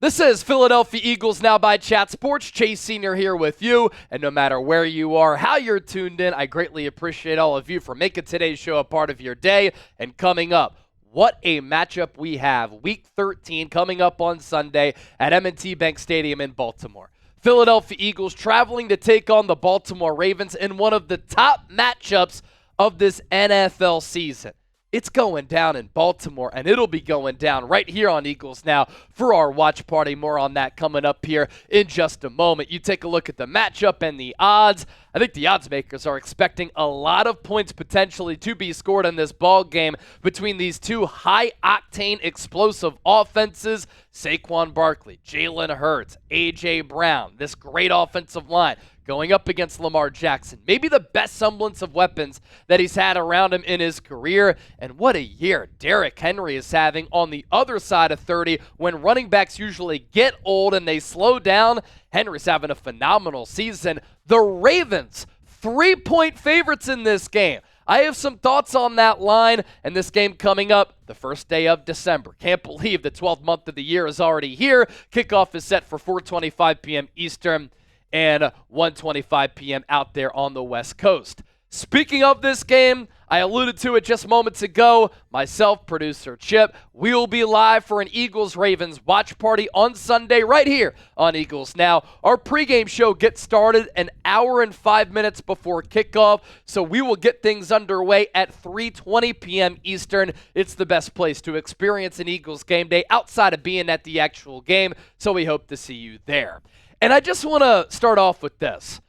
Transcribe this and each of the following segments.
This is Philadelphia Eagles Now by Chat Sports. Chase Sr. here with you. And no matter where you are, how you're tuned in, I greatly appreciate all of you for making today's show a part of your day. And coming up, what a matchup we have. Week 13 coming up on Sunday at M&T Bank Stadium in Baltimore. Philadelphia Eagles traveling to take on the Baltimore Ravens in one of the top matchups of this NFL season. It's going down in Baltimore, and it'll be going down right here on Eagles Now for our watch party. More on that coming up here in just a moment. You take a look at the matchup and the odds. I think the odds makers are expecting a lot of points potentially to be scored in this ball game between these two high-octane, explosive offenses. Saquon Barkley, Jalen Hurts, A.J. Brown, this great offensive line going up against Lamar Jackson. Maybe the best semblance of weapons that he's had around him in his career. And what a year Derrick Henry is having on the other side of 30. When running backs usually get old and they slow down, Henry's having a phenomenal season. The Ravens, 3-point favorites in this game. I have some thoughts on that line and this game coming up the first day of December. Can't believe the 12th month of the year is already here. Kickoff is set for 4:25 p.m. Eastern and 1:25 p.m. out there on the West Coast. Speaking of this game, I alluded to it just moments ago. Myself, producer Chip, we will be live for an Eagles-Ravens watch party on Sunday right here on Eagles Now. Our pregame show gets started an hour and 5 minutes before kickoff, so we will get things underway at 3:20 p.m. Eastern. It's the best place to experience an Eagles game day outside of being at the actual game, so we hope to see you there. And I just want to start off with this.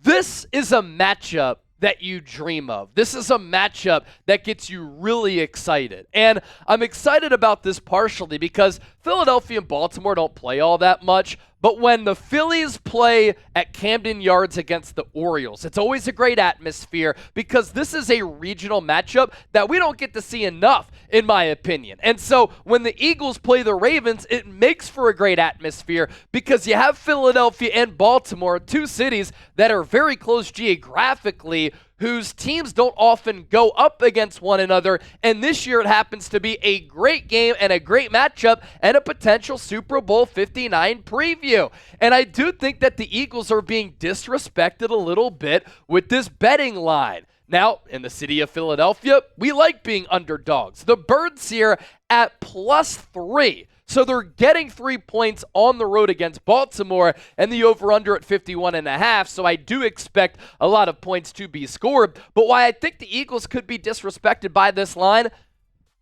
This is a matchup that you dream of. This is a matchup that gets you really excited. And I'm excited about this partially because Philadelphia and Baltimore don't play all that much, but when the Phillies play at Camden Yards against the Orioles, it's always a great atmosphere because this is a regional matchup that we don't get to see enough, in my opinion. And so when the Eagles play the Ravens, it makes for a great atmosphere because you have Philadelphia and Baltimore, two cities that are very close geographically, whose teams don't often go up against one another. And this year it happens to be a great game and a great matchup and a potential Super Bowl 59 preview. And I do think that the Eagles are being disrespected a little bit with this betting line. Now, in the city of Philadelphia, we like being underdogs. The Birds here at +3. So they're getting 3 points on the road against Baltimore and the over-under at 51.5. So I do expect a lot of points to be scored. But why I think the Eagles could be disrespected by this line,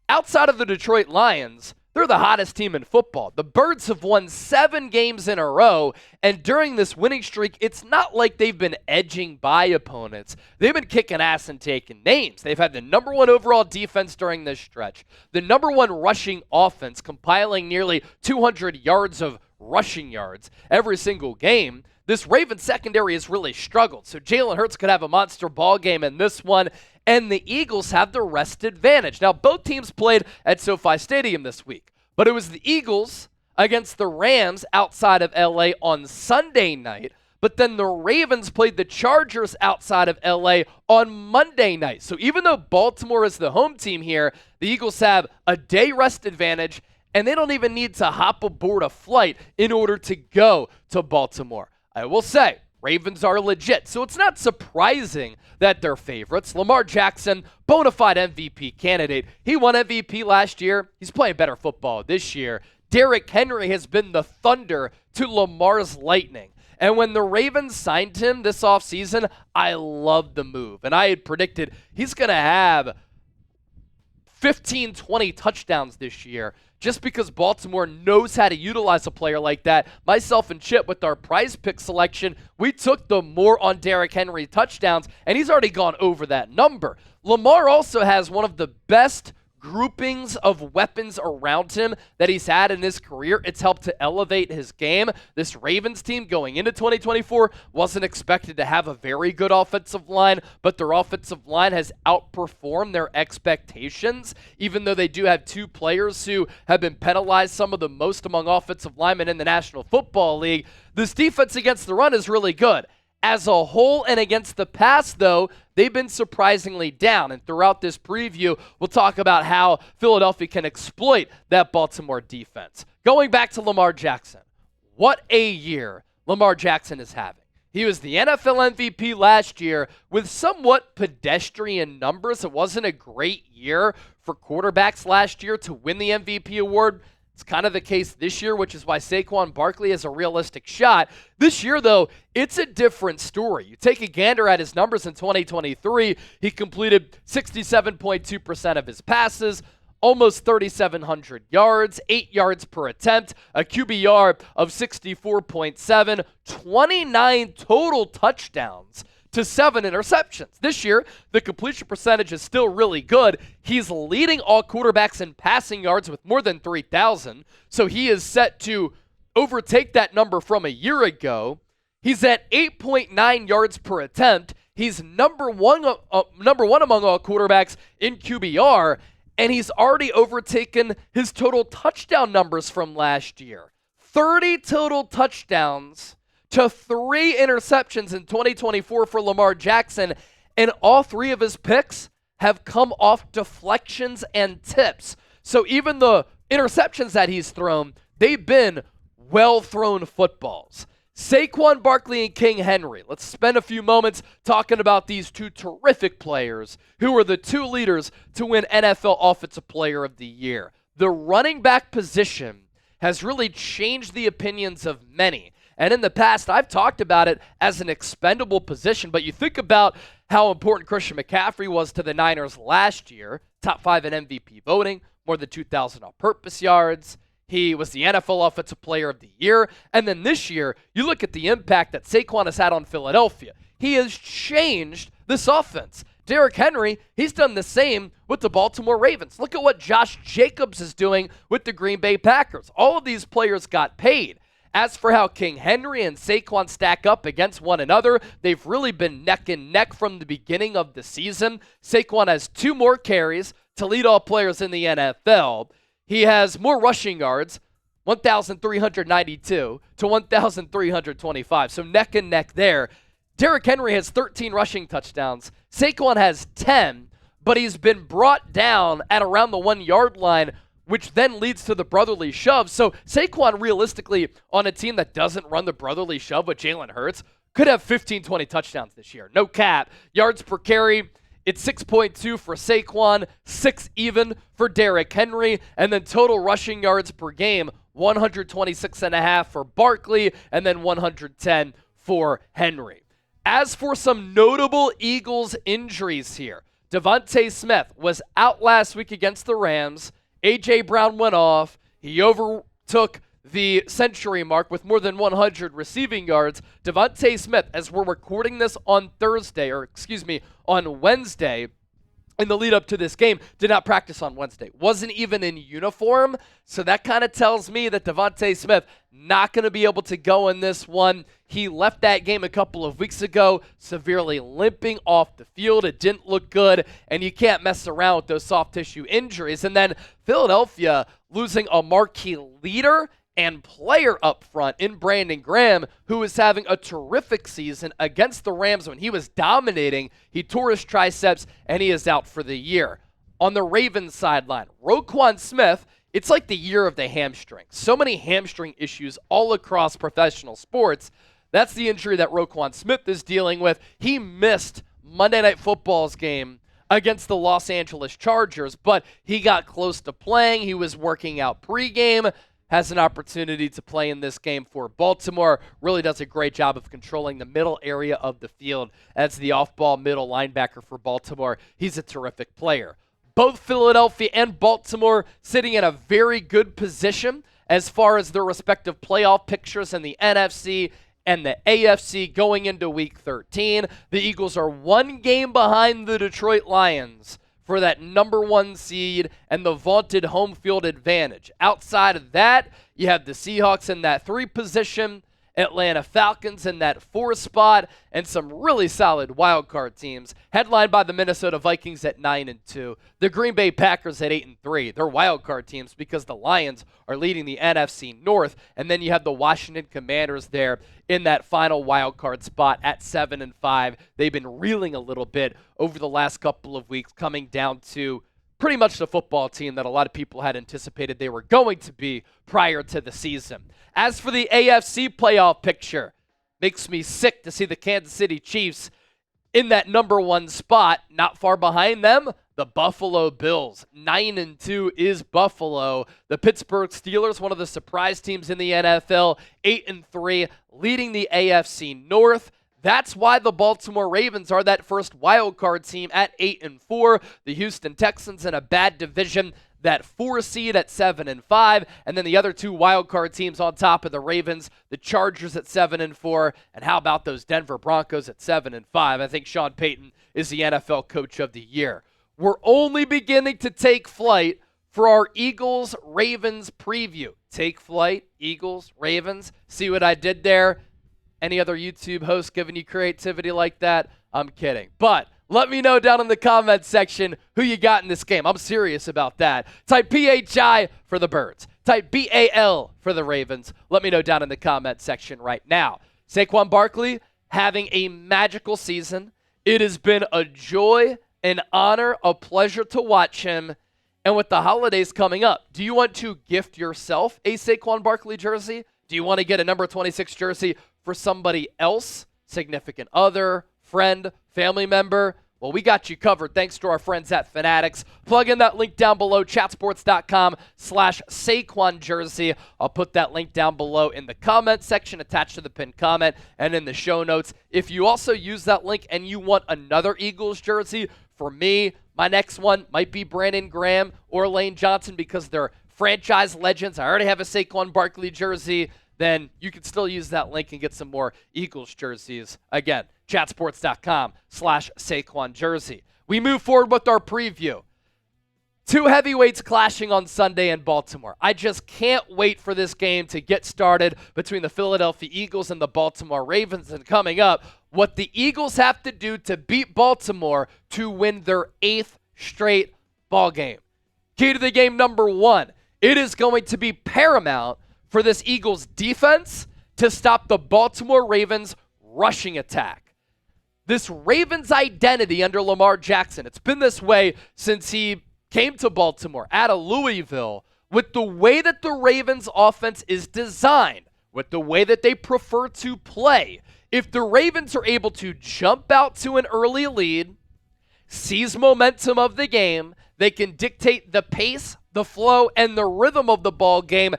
outside of the Detroit Lions, they're the hottest team in football. The Birds have won 7 games in a row, and during this winning streak, it's not like they've been edging by opponents. They've been kicking ass and taking names. They've had the number 1 overall defense during this stretch, the number 1 rushing offense, compiling nearly 200 yards of rushing yards every single game. This Ravens secondary has really struggled, so Jalen Hurts could have a monster ball game in this one, and the Eagles have the rest advantage. Now, both teams played at SoFi Stadium this week, but it was the Eagles against the Rams outside of L.A. on Sunday night, but then the Ravens played the Chargers outside of L.A. on Monday night. So even though Baltimore is the home team here, the Eagles have a day rest advantage, and they don't even need to hop aboard a flight in order to go to Baltimore. I will say, Ravens are legit, so it's not surprising that they're favorites. Lamar Jackson, bona fide MVP candidate. He won MVP last year. He's playing better football this year. Derrick Henry has been the thunder to Lamar's lightning. And when the Ravens signed him this offseason, I loved the move. And I had predicted he's going to have 15, 20 touchdowns this year just because Baltimore knows how to utilize a player like that. Myself and Chip, with our prize pick selection, we took the more on Derrick Henry touchdowns, and he's already gone over that number. Lamar also has one of the best groupings of weapons around him that he's had in his career. It's helped to elevate his game. This Ravens team going into 2024 wasn't expected to have a very good offensive line, but their offensive line has outperformed their expectations, even though they do have 2 players who have been penalized some of the most among offensive linemen in the National Football League. This defense against the run is really good. As a whole and against the pass, though, they've been surprisingly down. And throughout this preview, we'll talk about how Philadelphia can exploit that Baltimore defense. Going back to Lamar Jackson, what a year Lamar Jackson is having. He was the NFL MVP last year with somewhat pedestrian numbers. It wasn't a great year for quarterbacks last year to win the MVP award. It's kind of the case this year, which is why Saquon Barkley has a realistic shot. This year, though, it's a different story. You take a gander at his numbers in 2023, he completed 67.2% of his passes, almost 3,700 yards, 8 yards per attempt, a QBR of 64.7, 29 total touchdowns to 7 interceptions. This year, the completion percentage is still really good. He's leading all quarterbacks in passing yards with more than 3,000, so he is set to overtake that number from a year ago. He's at 8.9 yards per attempt. He's number one among all quarterbacks in QBR, and he's already overtaken his total touchdown numbers from last year. 30 total touchdowns to 3 interceptions in 2024 for Lamar Jackson, and all 3 of his picks have come off deflections and tips. So even the interceptions that he's thrown, they've been well-thrown footballs. Saquon Barkley and King Henry. Let's spend a few moments talking about these 2 terrific players who are the 2 leaders to win NFL Offensive Player of the Year. The running back position has really changed the opinions of many. And in the past, I've talked about it as an expendable position, but you think about how important Christian McCaffrey was to the Niners last year, top 5 in MVP voting, more than 2,000 all-purpose yards. He was the NFL Offensive Player of the Year. And then this year, you look at the impact that Saquon has had on Philadelphia. He has changed this offense. Derrick Henry, he's done the same with the Baltimore Ravens. Look at what Josh Jacobs is doing with the Green Bay Packers. All of these players got paid. As for how King Henry and Saquon stack up against one another, they've really been neck and neck from the beginning of the season. Saquon has 2 more carries to lead all players in the NFL. He has more rushing yards, 1,392 to 1,325, so neck and neck there. Derrick Henry has 13 rushing touchdowns. Saquon has 10, but he's been brought down at around the 1-yard line, which then leads to the brotherly shove. So Saquon, realistically, on a team that doesn't run the brotherly shove with Jalen Hurts, could have 15, 20 touchdowns this year. No cap. Yards per carry, it's 6.2 for Saquon, 6 even for Derrick Henry, and then total rushing yards per game, 126.5 for Barkley, and then 110 for Henry. As for some notable Eagles injuries here, Devontae Smith was out last week against the Rams. A.J. Brown went off. He overtook the century mark with more than 100 receiving yards. Devontae Smith, as we're recording this on on Wednesday, in the lead up to this game, did not practice on Wednesday. Wasn't even in uniform. So that kind of tells me that Devontae Smith not going to be able to go in this one. He left that game a couple of weeks ago, severely limping off the field. It didn't look good, and you can't mess around with those soft tissue injuries. And then Philadelphia losing a marquee leader and player up front in Brandon Graham, who is having a terrific season against the Rams when he was dominating. He tore his triceps, and he is out for the year. On the Ravens sideline, Roquan Smith, it's like the year of the hamstring. So many hamstring issues all across professional sports. That's the injury that Roquan Smith is dealing with. He missed Monday Night Football's game against the Los Angeles Chargers, but he got close to playing. He was working out pregame, has an opportunity to play in this game for Baltimore. Really does a great job of controlling the middle area of the field as the off-ball middle linebacker for Baltimore. He's a terrific player. Both Philadelphia and Baltimore sitting in a very good position as far as their respective playoff pictures in the NFC and the AFC going into Week 13. The Eagles are 1 game behind the Detroit Lions for that number 1 seed and the vaunted home field advantage. Outside of that, you have the Seahawks in that 3 position, Atlanta Falcons in that 4 spot, and some really solid wildcard teams, headlined by the Minnesota Vikings at 9-2, the Green Bay Packers at 8-3. They're wildcard teams because the Lions are leading the NFC North, and then you have the Washington Commanders there in that final wildcard spot at 7-5. They've been reeling a little bit over the last couple of weeks, coming down to pretty much the football team that a lot of people had anticipated they were going to be prior to the season. As for the AFC playoff picture, makes me sick to see the Kansas City Chiefs in that number one spot. Not far behind them, the Buffalo Bills. 9-2 is Buffalo. The Pittsburgh Steelers, one of the surprise teams in the NFL, 8-3, leading the AFC North. That's why the Baltimore Ravens are that first wild card team at 8-4. The Houston Texans in a bad division, that 4 seed at 7-5, and then the other two wild card teams on top of the Ravens, the Chargers at 7-4, and how about those Denver Broncos at 7-5? I think Sean Payton is the NFL Coach of the Year. We're only beginning to take flight for our Eagles-Ravens preview. Take flight, Eagles, Ravens. See what I did there? Any other YouTube host giving you creativity like that? I'm kidding. But let me know down in the comments section who you got in this game. I'm serious about that. Type PHI for the Birds. Type BAL for the Ravens. Let me know down in the comments section right now. Saquon Barkley having a magical season. It has been a joy, an honor, a pleasure to watch him. And with the holidays coming up, do you want to gift yourself a Saquon Barkley jersey? Do you want to get a number 26 jersey for somebody else, significant other, friend, family member? Well, we got you covered thanks to our friends at Fanatics. Plug in that link down below, chatsports.com/Saquon jersey. I'll put that link down below in the comment section attached to the pinned comment and in the show notes. If you also use that link and you want another Eagles jersey, for me, my next one might be Brandon Graham or Lane Johnson because they're franchise legends. I already have a Saquon Barkley jersey. Then you can still use that link and get some more Eagles jerseys. Again, chatsports.com/Saquon jersey. We move forward with our preview. Two heavyweights clashing on Sunday in Baltimore. I just can't wait for this game to get started between the Philadelphia Eagles and the Baltimore Ravens. And coming up, what the Eagles have to do to beat Baltimore to win their 8th straight ball game. Key to the game number 1. It is going to be paramount for this Eagles defense to stop the Baltimore Ravens rushing attack. This Ravens identity under Lamar Jackson, it's been this way since he came to Baltimore out of Louisville. With the way that the Ravens offense is designed, with the way that they prefer to play, if the Ravens are able to jump out to an early lead, seize momentum of the game, they can dictate the pace, the flow, and the rhythm of the ball game.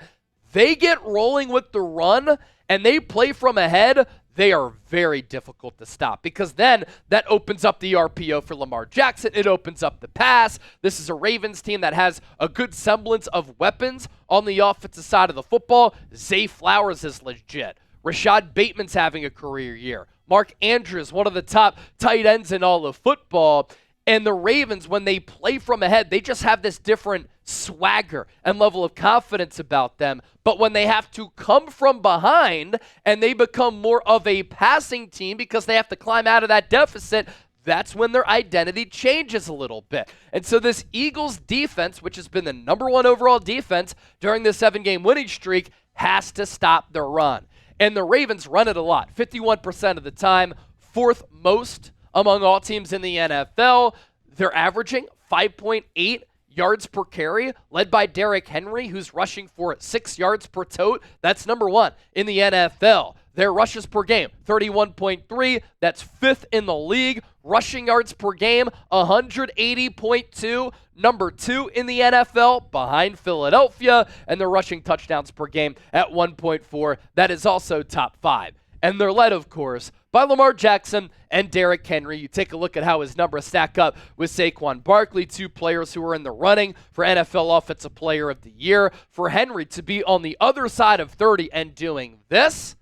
They get rolling with the run and they play from ahead, they are very difficult to stop because then that opens up the RPO for Lamar Jackson. It opens up the pass. This is a Ravens team that has a good semblance of weapons on the offensive side of the football. Zay Flowers is legit. Rashad Bateman's having a career year. Mark Andrews, one of the top tight ends in all of football. And the Ravens, when they play from ahead, they just have this different swagger and level of confidence about them. But when they have to come from behind and they become more of a passing team because they have to climb out of that deficit, that's when their identity changes a little bit. And so this Eagles defense, which has been the number 1 overall defense during this 7-game winning streak, has to stop the run. And the Ravens run it a lot, 51% of the time, 4th most among all teams in the NFL. They're averaging 5.8 yards per carry, led by Derrick Henry, who's rushing for 6 yards per tote. That's number 1 in the NFL. Their rushes per game, 31.3. That's 5th in the league. Rushing yards per game, 180.2. Number 2 in the NFL, behind Philadelphia. And their rushing touchdowns per game at 1.4. That is also top 5. And they're led, of course, by Lamar Jackson and Derrick Henry. You take a look at how his numbers stack up with Saquon Barkley, 2 players who are in the running for NFL Offensive Player of the Year. For Henry to be on the other side of 30 and doing this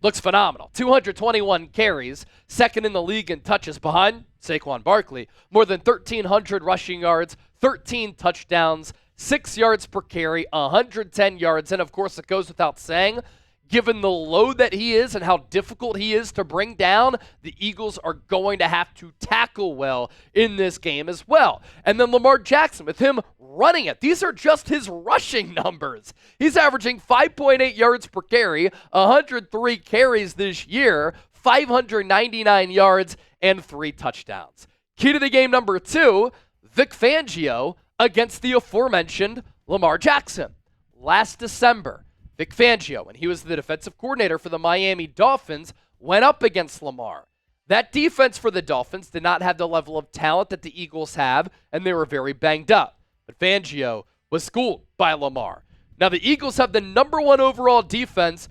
looks phenomenal. 221 carries, 2nd in the league in touches behind Saquon Barkley. More than 1,300 rushing yards, 13 touchdowns, 6 yards per carry, 110 yards. And, of course, it goes without saying, given the load that he is and how difficult he is to bring down, the Eagles are going to have to tackle well in this game as well. And then Lamar Jackson, with him running it, these are just his rushing numbers. He's averaging 5.8 yards per carry, 103 carries this year, 599 yards, and 3 touchdowns. Key to the game number 2, Vic Fangio against the aforementioned Lamar Jackson. Last December, Vic Fangio, when he was the defensive coordinator for the Miami Dolphins, went up against Lamar. That defense for the Dolphins did not have the level of talent that the Eagles have, and they were very banged up. But Fangio was schooled by Lamar. Now, the Eagles have the number 1 overall defense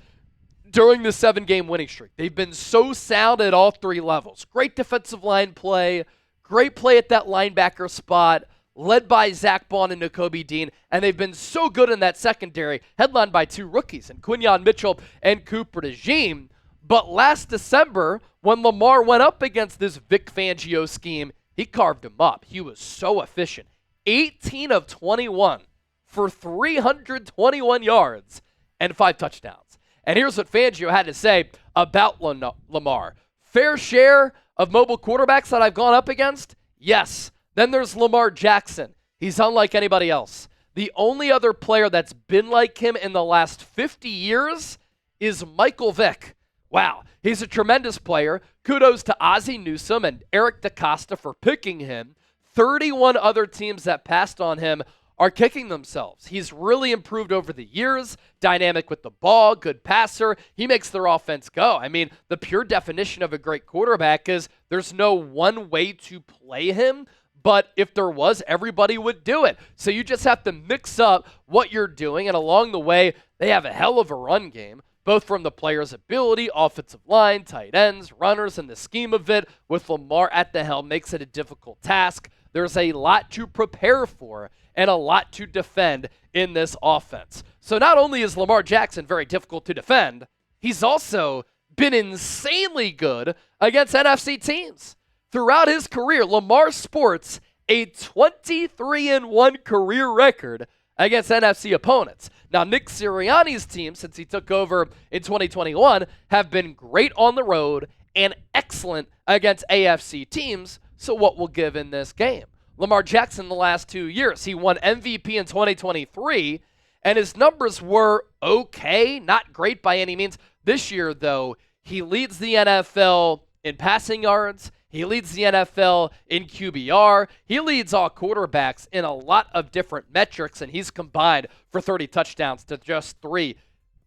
during the 7-game winning streak. They've been so sound at all 3 levels. Great defensive line play, great play at that linebacker spot, led by Zach Bond and Nakobe Dean, and they've been so good in that secondary, headlined by 2 rookies, and Quinyon Mitchell and Cooper DeJean. But last December, when Lamar went up against this Vic Fangio scheme, he carved him up. He was so efficient. 18 of 21 for 321 yards and 5 touchdowns. And here's what Fangio had to say about Lamar. Fair share of mobile quarterbacks that I've gone up against? Yes. Then there's Lamar Jackson. He's unlike anybody else. The only other player that's been like him in the last 50 years is Michael Vick. Wow, he's a tremendous player. Kudos to Ozzie Newsome and Eric DeCosta for picking him. 31 other teams that passed on him are kicking themselves. He's really improved over the years, dynamic with the ball, good passer. He makes their offense go. I mean, the pure definition of a great quarterback is there's no one way to play him, but if there was, everybody would do it. So you just have to mix up what you're doing, and along the way, they have a hell of a run game, both from the player's ability, offensive line, tight ends, runners, and the scheme of it with Lamar at the helm makes it a difficult task. There's a lot to prepare for and a lot to defend in this offense. So not only is Lamar Jackson very difficult to defend, he's also been insanely good against NFC teams. Throughout his career, Lamar sports a 23-1 career record against NFC opponents. Now, Nick Sirianni's team, since he took over in 2021, have been great on the road and excellent against AFC teams. So what will give in this game? Lamar Jackson the last 2 years, he won MVP in 2023, and his numbers were okay, not great by any means. This year, though, he leads the NFL in passing yards. He leads the NFL in QBR. He leads all quarterbacks in a lot of different metrics, and he's combined for 30 touchdowns to just 3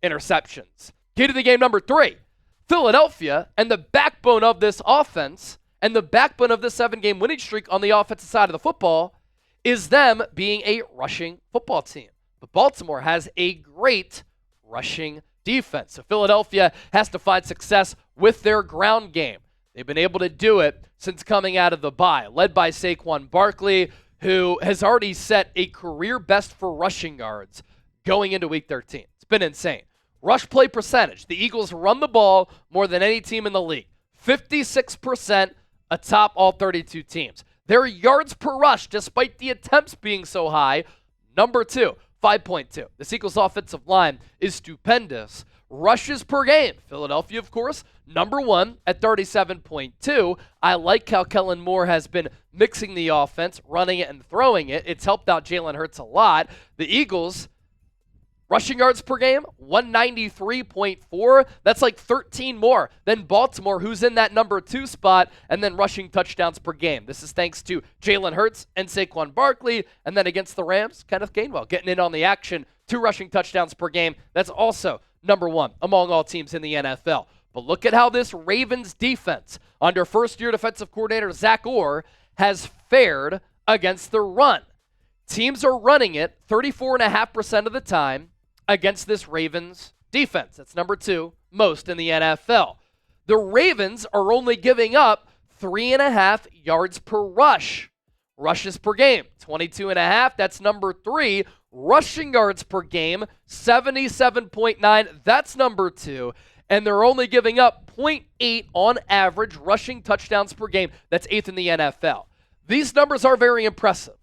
interceptions. Key to the game number 3, Philadelphia, and the backbone of this offense and the backbone of this 7-game winning streak on the offensive side of the football is them being a rushing football team. But Baltimore has a great rushing defense. So Philadelphia has to find success with their ground game. They've been able to do it since coming out of the bye, led by Saquon Barkley, who has already set a career best for rushing yards going into Week 13. It's been insane. Rush play percentage. The Eagles run the ball more than any team in the league. 56% atop all 32 teams. Their yards per rush, despite the attempts being so high, number 2, 5.2. This Eagles offensive line is stupendous. Rushes per game. Philadelphia, of course, number 1 at 37.2. I like how Kellen Moore has been mixing the offense, running it and throwing it. It's helped out Jalen Hurts a lot. The Eagles, rushing yards per game, 193.4. That's like 13 more than Baltimore, who's in that number 2 spot, and then rushing touchdowns per game. This is thanks to Jalen Hurts and Saquon Barkley, and then against the Rams, Kenneth Gainwell getting in on the action, 2 rushing touchdowns per game. That's also number 1 among all teams in the NFL. But look at how this Ravens defense, under first-year defensive coordinator Zach Orr, has fared against the run. Teams are running it 34.5% of the time against this Ravens defense. That's number 2 most in the NFL. The Ravens are only giving up 3.5 yards per rush. Rushes per game, 22.5. That's number 3. Rushing yards per game, 77.9. That's number 2. And they're only giving up 0.8 on average rushing touchdowns per game. That's 8th in the NFL. These numbers are very impressive.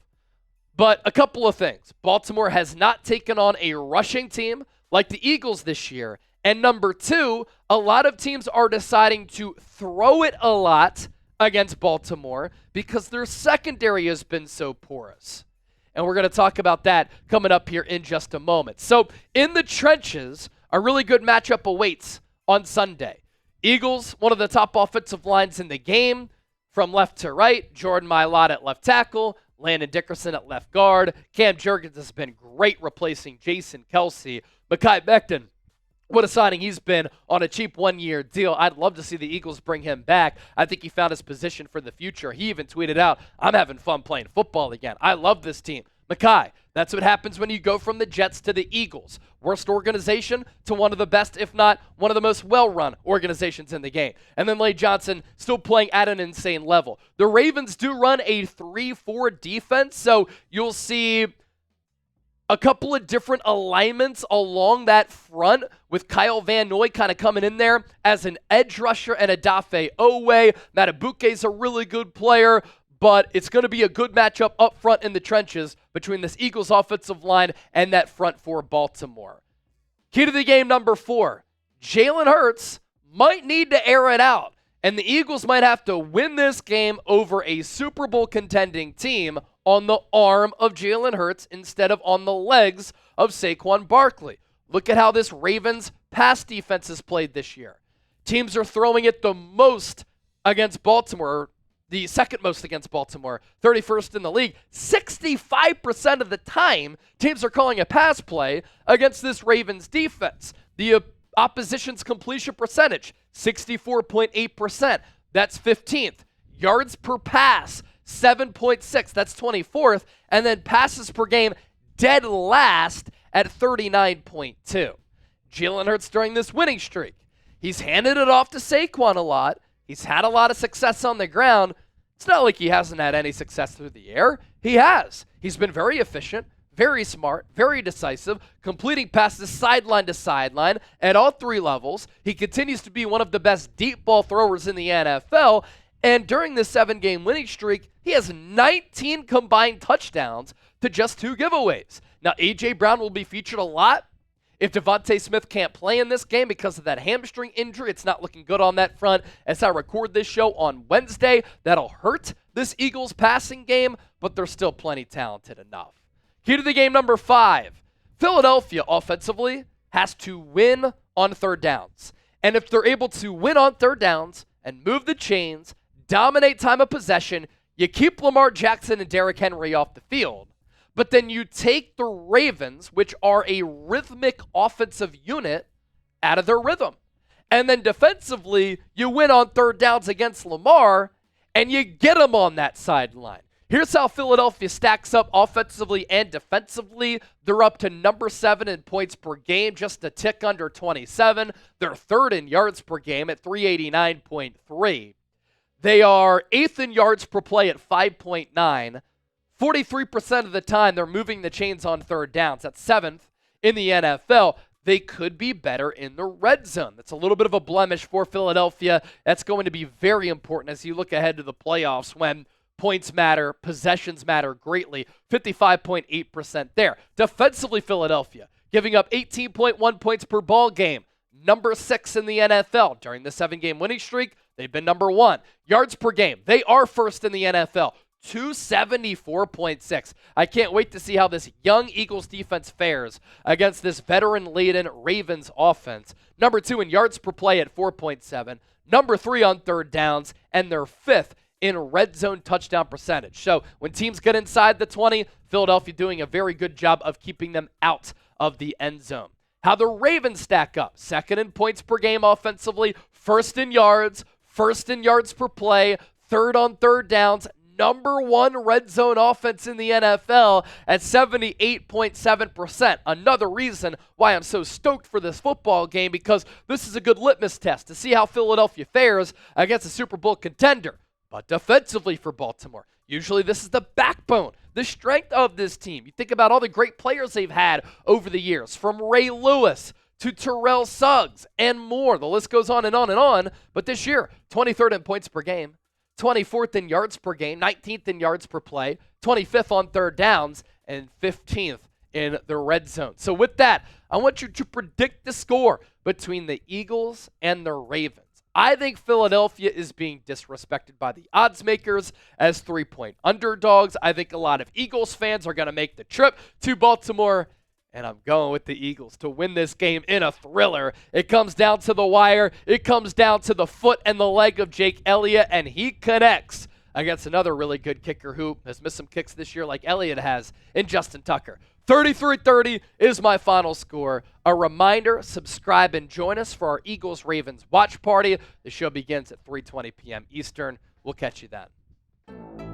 But a couple of things. Baltimore has not taken on a rushing team like the Eagles this year. And number 2, a lot of teams are deciding to throw it a lot against Baltimore because their secondary has been so porous. And we're going to talk about that coming up here in just a moment. So in the trenches, a really good matchup awaits on Sunday. Eagles, one of the top offensive lines in the game, from left to right. Jordan Mailata at left tackle, Landon Dickerson at left guard. Cam Jurgens has been great replacing Jason Kelce. Mekhi Becton, what a signing he's been on a cheap one-year deal. I'd love to see the Eagles bring him back. I think he found his position for the future. He even tweeted out, I'm having fun playing football again. I love this team. Mekhi, that's what happens when you go from the Jets to the Eagles. Worst organization to one of the best, if not one of the most well-run organizations in the game. And then Lane Johnson still playing at an insane level. The Ravens do run a 3-4 defense, so you'll see a couple of different alignments along that front with Kyle Van Noy kind of coming in there as an edge rusher and Odafe Oweh. Matabuke's a really good player, but it's going to be a good matchup up front in the trenches between this Eagles offensive line and that front for Baltimore. Key to the game number 4, Jalen Hurts might need to air it out, and the Eagles might have to win this game over a Super Bowl contending team on the arm of Jalen Hurts instead of on the legs of Saquon Barkley. Look at how this Ravens pass defense has played this year. Teams are throwing it the most against Baltimore, the second most against Baltimore, 31st in the league. 65% of the time, teams are calling a pass play against this Ravens defense. The opposition's completion percentage, 64.8%. That's 15th. Yards per pass, 7.6. That's 24th. And then passes per game, dead last at 39.2. Jalen Hurts during this winning streak, he's handed it off to Saquon a lot. He's had a lot of success on the ground. It's not like he hasn't had any success through the air. He has. He's been very efficient, very smart, very decisive, completing passes sideline to sideline at all 3 levels. He continues to be one of the best deep ball throwers in the NFL. And during this 7-game winning streak, he has 19 combined touchdowns to just 2 giveaways. Now, A.J. Brown will be featured a lot. If Devontae Smith can't play in this game because of that hamstring injury, it's not looking good on that front. As I record this show on Wednesday, that'll hurt this Eagles passing game, but they're still plenty talented enough. Key to the game number 5. Philadelphia offensively has to win on third downs. And if they're able to win on third downs and move the chains, dominate time of possession, you keep Lamar Jackson and Derrick Henry off the field. But then you take the Ravens, which are a rhythmic offensive unit, out of their rhythm. And then defensively, you win on third downs against Lamar, and you get them on that sideline. Here's how Philadelphia stacks up offensively and defensively. They're up to number 7 in points per game, just a tick under 27. They're 3rd in yards per game at 389.3. They are 8th in yards per play at 5.9. 43% of the time, they're moving the chains on third downs. That's 7th in the NFL. They could be better in the red zone. That's a little bit of a blemish for Philadelphia. That's going to be very important as you look ahead to the playoffs when points matter, possessions matter greatly. 55.8% there. Defensively, Philadelphia giving up 18.1 points per ball game. Number 6 in the NFL. During the 7-game winning streak, they've been number 1. Yards per game, they are 1st in the NFL. 274.6. I can't wait to see how this young Eagles defense fares against this veteran-laden Ravens offense. Number 2 in yards per play at 4.7. Number 3 on third downs, and they're 5th in red zone touchdown percentage. So when teams get inside the 20, Philadelphia doing a very good job of keeping them out of the end zone. How the Ravens stack up. 2nd in points per game offensively, 1st in yards, 1st in yards per play, 3rd on third downs, number 1 red zone offense in the NFL at 78.7%. Another reason why I'm so stoked for this football game, because this is a good litmus test to see how Philadelphia fares against a Super Bowl contender. But defensively for Baltimore, usually this is the backbone, the strength of this team. You think about all the great players they've had over the years, from Ray Lewis to Terrell Suggs and more. The list goes on and on and on. But this year, 23rd in points per game, 24th in yards per game, 19th in yards per play, 25th on third downs, and 15th in the red zone. So with that, I want you to predict the score between the Eagles and the Ravens. I think Philadelphia is being disrespected by the odds makers as 3-point underdogs. I think a lot of Eagles fans are going to make the trip to Baltimore, and I'm going with the Eagles to win this game in a thriller. It comes down to the wire. It comes down to the foot and the leg of Jake Elliott, and he connects against another really good kicker who has missed some kicks this year like Elliott has in Justin Tucker. 33-30 is my final score. A reminder, subscribe and join us for our Eagles-Ravens watch party. The show begins at 3:20 p.m. Eastern. We'll catch you then.